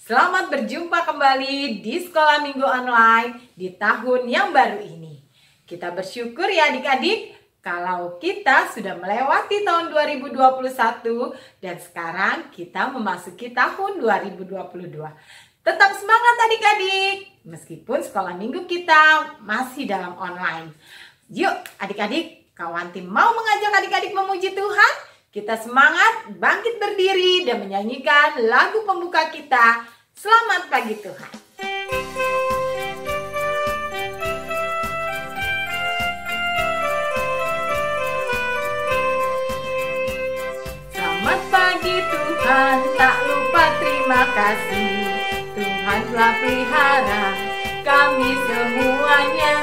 Selamat berjumpa kembali di Sekolah Minggu Online di tahun yang baru ini. Kita bersyukur ya adik-adik kalau kita sudah melewati tahun 2021 dan sekarang kita memasuki tahun 2022. Tetap semangat adik-adik, meskipun sekolah minggu kita masih dalam online. Yuk adik-adik, Kak Wanti mau mengajak adik-adik memuji Tuhan. Kita semangat bangkit berdiri dan menyanyikan lagu pembuka kita. Selamat pagi Tuhan. Selamat pagi Tuhan, tak lupa terima kasih. Tuhan telah pelihara kami semuanya.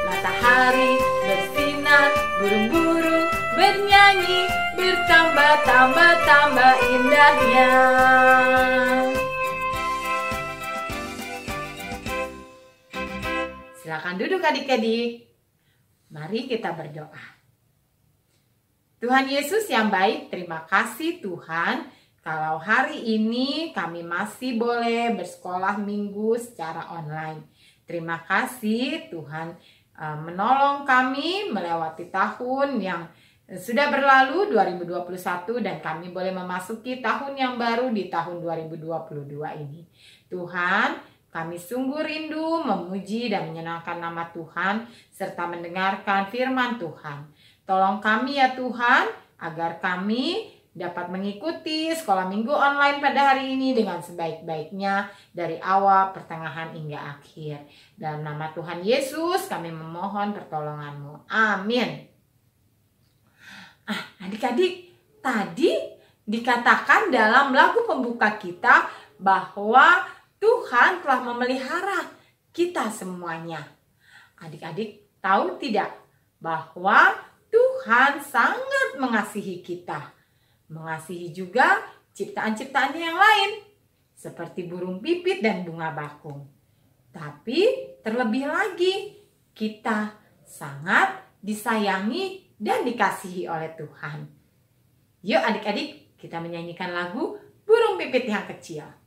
Matahari bersinar, burung-burung bernyanyi, bertambah-tambah indahnya. Silakan duduk adik-adik. Mari kita berdoa. Tuhan Yesus yang baik, terima kasih Tuhan kalau hari ini kami masih boleh bersekolah minggu secara online. Terima kasih Tuhan menolong kami melewati tahun yang sudah berlalu 2021 dan kami boleh memasuki tahun yang baru di tahun 2022 ini. Tuhan, kami sungguh rindu memuji dan menyenangkan nama Tuhan serta mendengarkan firman Tuhan. Tolong kami ya Tuhan agar kami dapat mengikuti sekolah minggu online pada hari ini dengan sebaik-baiknya dari awal, pertengahan hingga akhir. Dalam nama Tuhan Yesus kami memohon pertolongan-Mu. Amin. Adik-adik, tadi dikatakan dalam lagu pembuka kita bahwa Tuhan telah memelihara kita semuanya. Adik-adik tahu tidak bahwa Tuhan sangat mengasihi kita. Mengasihi juga ciptaan-ciptaannya yang lain seperti burung pipit dan bunga bakung. Tapi terlebih lagi kita sangat disayangi dan dikasihi oleh Tuhan. Yuk adik-adik, kita menyanyikan lagu Burung Pipit yang Kecil.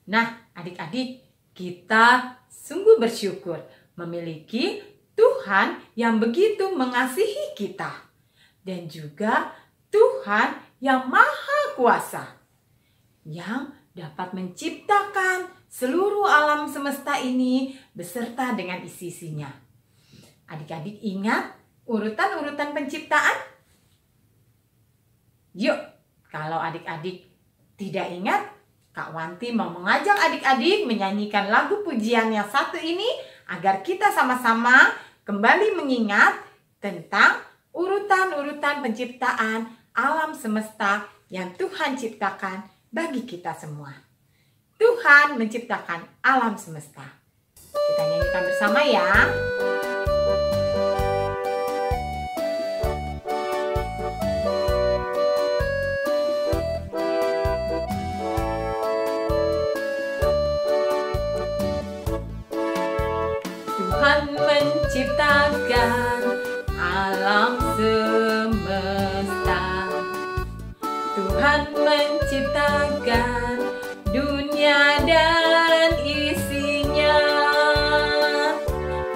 Nah, adik-adik, kita sungguh bersyukur memiliki Tuhan yang begitu mengasihi kita. Dan juga Tuhan yang maha kuasa. Yang dapat menciptakan seluruh alam semesta ini beserta dengan isi-isinya. Adik-adik ingat urutan-urutan penciptaan? Yuk, kalau adik-adik tidak ingat, Kak Wanti mau mengajak adik-adik menyanyikan lagu pujian yang satu ini agar kita sama-sama kembali mengingat tentang urutan-urutan penciptaan alam semesta yang Tuhan ciptakan bagi kita semua. Tuhan menciptakan alam semesta. Kita nyanyikan bersama ya. Tuhan menciptakan alam semesta. Tuhan menciptakan dunia dan isinya.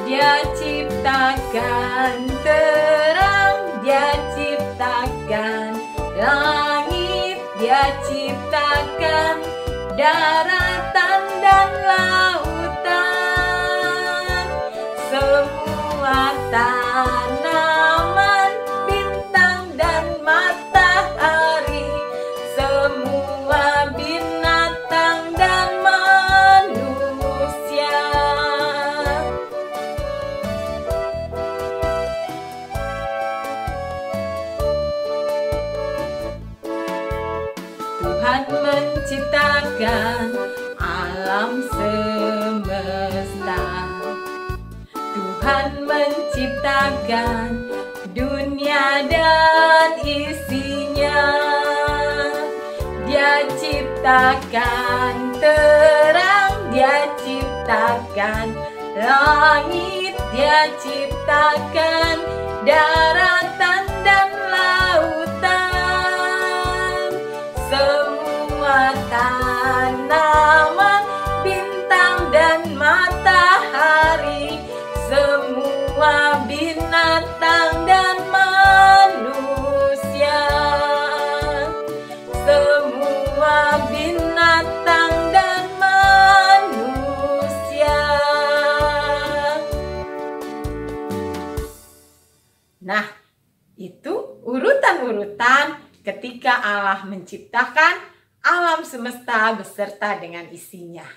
Dia ciptakan terang, Dia ciptakan langit, Dia ciptakan daratan dan lautan. tanaman, bintang dan matahari, semua binatang dan manusia. Tuhan menciptakan alam semesta. Tuhan menciptakan dunia dan isinya. Dia ciptakan terang, Dia ciptakan langit, Dia ciptakan daratan dan lautan. Semua tanaman, bintang dan matahari, semua binatang dan manusia. Semua binatang dan manusia. Nah, itu urutan-urutan ketika Allah menciptakan alam semesta beserta dengan isinya.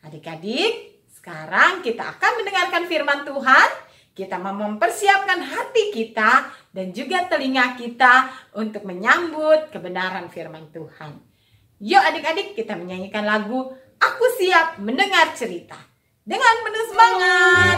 Adik-adik, sekarang kita akan mendengarkan firman Tuhan. Kita mau mempersiapkan hati kita dan juga telinga kita untuk menyambut kebenaran firman Tuhan. Yuk adik-adik, kita menyanyikan lagu Aku Siap Mendengar Cerita dengan penuh semangat.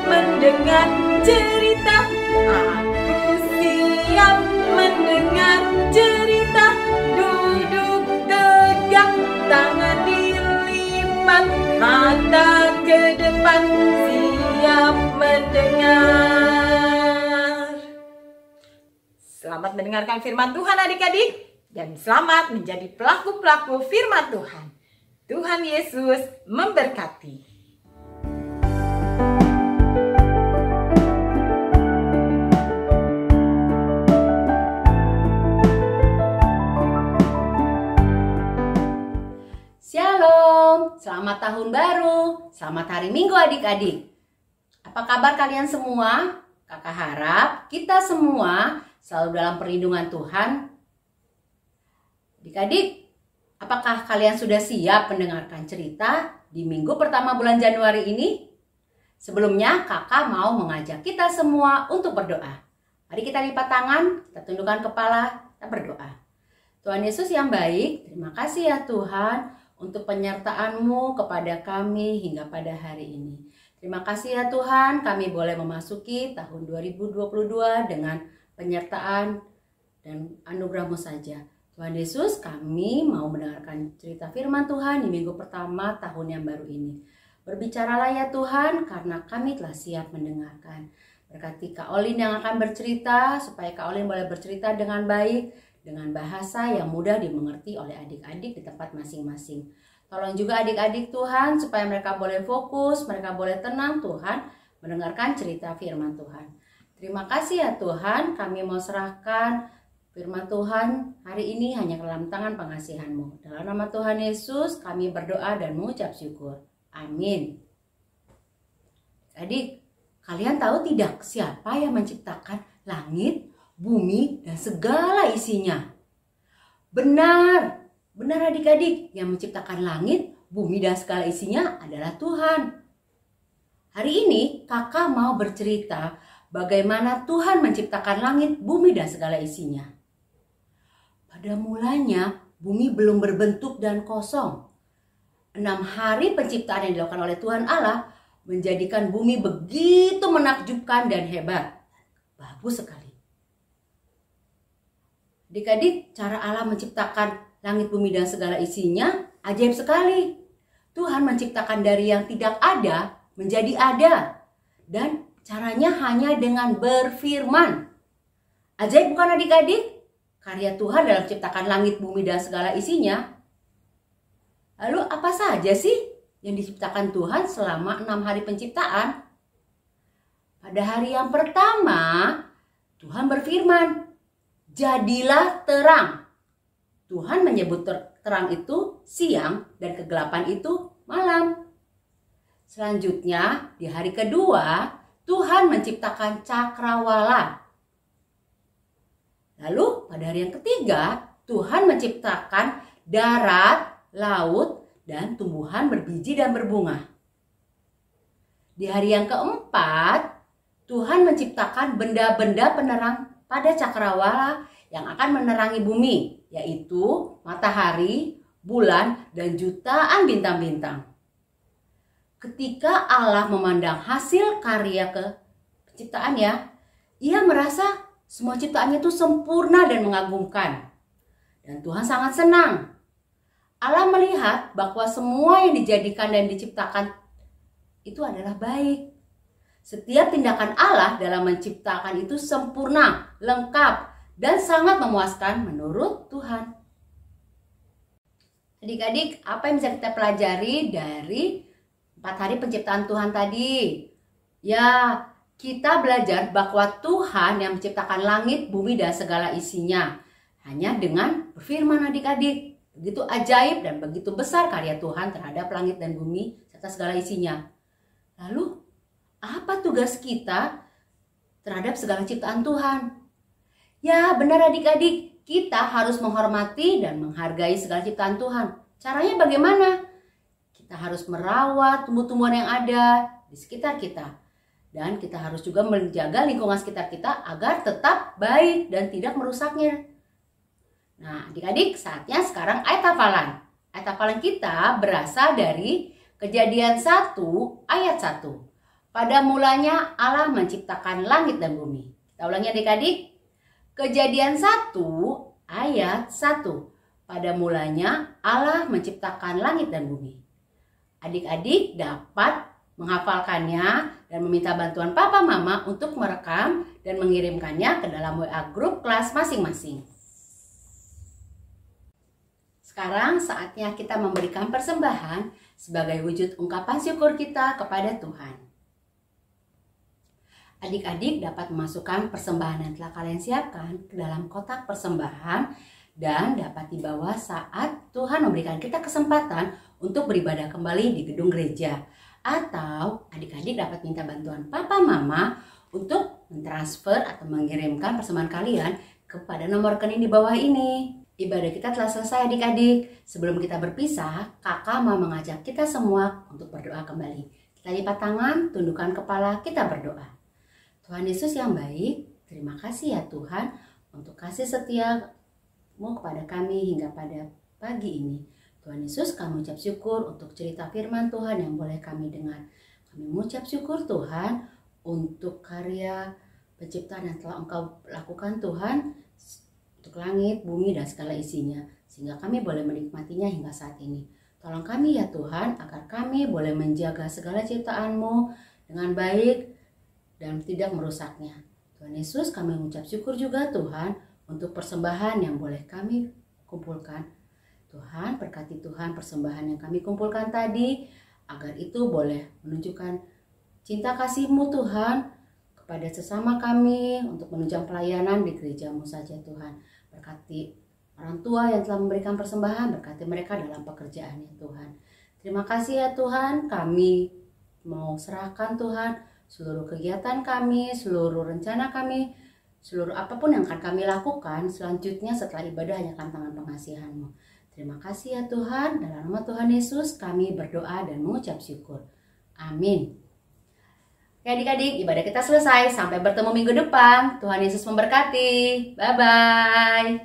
Mendengar cerita, aku siap mendengar cerita. Duduk tegak, tangan dilipat, mata ke depan, siap mendengar. Selamat mendengarkan firman Tuhan adik-adik, dan selamat menjadi pelaku-pelaku firman Tuhan. Tuhan Yesus memberkati. Shalom, selamat tahun baru, selamat hari Minggu adik-adik. Apa kabar kalian semua? Kakak harap kita semua selalu dalam perlindungan Tuhan. Adik-adik, apakah kalian sudah siap mendengarkan cerita di minggu pertama bulan Januari ini? Sebelumnya kakak mau mengajak kita semua untuk berdoa. Mari kita lipat tangan, kita tundukkan kepala, kita berdoa. Tuhan Yesus yang baik, terima kasih ya Tuhan untuk penyertaan-Mu kepada kami hingga pada hari ini. Terima kasih ya Tuhan, kami boleh memasuki tahun 2022 dengan penyertaan dan anugerah-Mu saja. Tuhan Yesus, kami mau mendengarkan cerita firman Tuhan di minggu pertama tahun yang baru ini. Berbicaralah ya Tuhan, karena kami telah siap mendengarkan. Berkati Kak Olin yang akan bercerita, supaya Kak Olin boleh bercerita dengan baik, dengan bahasa yang mudah dimengerti oleh adik-adik di tempat masing-masing. Tolong juga adik-adik Tuhan supaya mereka boleh fokus, mereka boleh tenang Tuhan mendengarkan cerita firman Tuhan. Terima kasih ya Tuhan, kami mau serahkan firman Tuhan hari ini hanya ke dalam tangan pengasihan-Mu. Dalam nama Tuhan Yesus kami berdoa dan mengucap syukur. Amin. Adik, kalian tahu tidak siapa yang menciptakan langit, bumi, dan segala isinya? Benar adik-adik, yang menciptakan langit, bumi, dan segala isinya adalah Tuhan. Hari ini kakak mau bercerita bagaimana Tuhan menciptakan langit, bumi, dan segala isinya. Pada mulanya bumi belum berbentuk dan kosong. 6 hari penciptaan yang dilakukan oleh Tuhan Allah menjadikan bumi begitu menakjubkan dan hebat. Bagus sekali. Adik-adik, cara Allah menciptakan langit, bumi, dan segala isinya ajaib sekali. Tuhan menciptakan dari yang tidak ada menjadi ada. Dan caranya hanya dengan berfirman. Ajaib bukan adik-adik? Karya Tuhan dalam menciptakan langit, bumi, dan segala isinya. Lalu apa saja sih yang diciptakan Tuhan selama 6 hari penciptaan? Pada hari yang pertama, Tuhan berfirman, jadilah terang. Tuhan menyebut terang itu siang dan kegelapan itu malam. Selanjutnya, di hari kedua, Tuhan menciptakan cakrawala. Lalu pada hari yang ketiga, Tuhan menciptakan darat, laut, dan tumbuhan berbiji dan berbunga. Di hari yang keempat, Tuhan menciptakan benda-benda penerang pada cakrawala yang akan menerangi bumi, yaitu matahari, bulan, dan jutaan bintang-bintang. Ketika Allah memandang hasil karya penciptaannya, ia merasa semua ciptaannya itu sempurna dan mengagumkan. Dan Tuhan sangat senang. Allah melihat bahwa semua yang dijadikan dan diciptakan itu adalah baik. Setiap tindakan Allah dalam menciptakan itu sempurna, lengkap, dan sangat memuaskan menurut Tuhan. Adik-adik, apa yang bisa kita pelajari dari 4 hari penciptaan Tuhan tadi? Ya, kita belajar bahwa Tuhan yang menciptakan langit, bumi, dan segala isinya. Hanya dengan berfirman adik-adik. Begitu ajaib dan begitu besar karya Tuhan terhadap langit dan bumi serta segala isinya. Lalu, apa tugas kita terhadap segala ciptaan Tuhan? Ya, benar adik-adik, kita harus menghormati dan menghargai segala ciptaan Tuhan. Caranya bagaimana? Kita harus merawat tumbuh-tumbuhan yang ada di sekitar kita. Dan kita harus juga menjaga lingkungan sekitar kita agar tetap baik dan tidak merusaknya. Nah, adik-adik, saatnya sekarang ayat hafalan. Ayat hafalan kita berasal dari Kejadian 1 ayat 1. Pada mulanya Allah menciptakan langit dan bumi. Kita ulangi adik-adik. Kejadian 1 ayat 1. Pada mulanya Allah menciptakan langit dan bumi. Adik-adik dapat menghafalkannya dan meminta bantuan papa mama untuk merekam dan mengirimkannya ke dalam WA grup kelas masing-masing. Sekarang saatnya kita memberikan persembahan sebagai wujud ungkapan syukur kita kepada Tuhan. Adik-adik dapat memasukkan persembahan yang telah kalian siapkan ke dalam kotak persembahan dan dapat dibawa saat Tuhan memberikan kita kesempatan untuk beribadah kembali di gedung gereja. Atau adik-adik dapat minta bantuan papa mama untuk mentransfer atau mengirimkan persembahan kalian kepada nomor rekening di bawah ini. Ibadah kita telah selesai adik-adik. Sebelum kita berpisah, kakak mau mengajak kita semua untuk berdoa kembali. Kita lipat tangan, tundukkan kepala, kita berdoa. Tuhan Yesus yang baik, terima kasih ya Tuhan untuk kasih setia-Mu kepada kami hingga pada pagi ini. Tuhan Yesus, kami ucap syukur untuk cerita firman Tuhan yang boleh kami dengar. Kami mengucap syukur Tuhan untuk karya penciptaan yang telah Engkau lakukan Tuhan, untuk langit, bumi, dan segala isinya, sehingga kami boleh menikmatinya hingga saat ini. Tolong kami ya Tuhan, agar kami boleh menjaga segala ciptaan-Mu dengan baik dan tidak merusaknya. Tuhan Yesus, kami mengucap syukur juga Tuhan untuk persembahan yang boleh kami kumpulkan. Tuhan, berkati Tuhan persembahan yang kami kumpulkan tadi, agar itu boleh menunjukkan cinta kasih-Mu Tuhan kepada sesama kami untuk menunjang pelayanan di gereja-Mu saja Tuhan. Berkati orang tua yang telah memberikan persembahan, berkati mereka dalam pekerjaannya Tuhan. Terima kasih ya Tuhan, kami mau serahkan Tuhan seluruh kegiatan kami, seluruh rencana kami, seluruh apapun yang akan kami lakukan selanjutnya setelah ibadah hanya tangan pengasihan-Mu. Terima kasih ya Tuhan, dalam nama Tuhan Yesus kami berdoa dan mengucap syukur. Amin. Oke adik-adik, ibadah kita selesai. Sampai bertemu minggu depan. Tuhan Yesus memberkati. Bye-bye.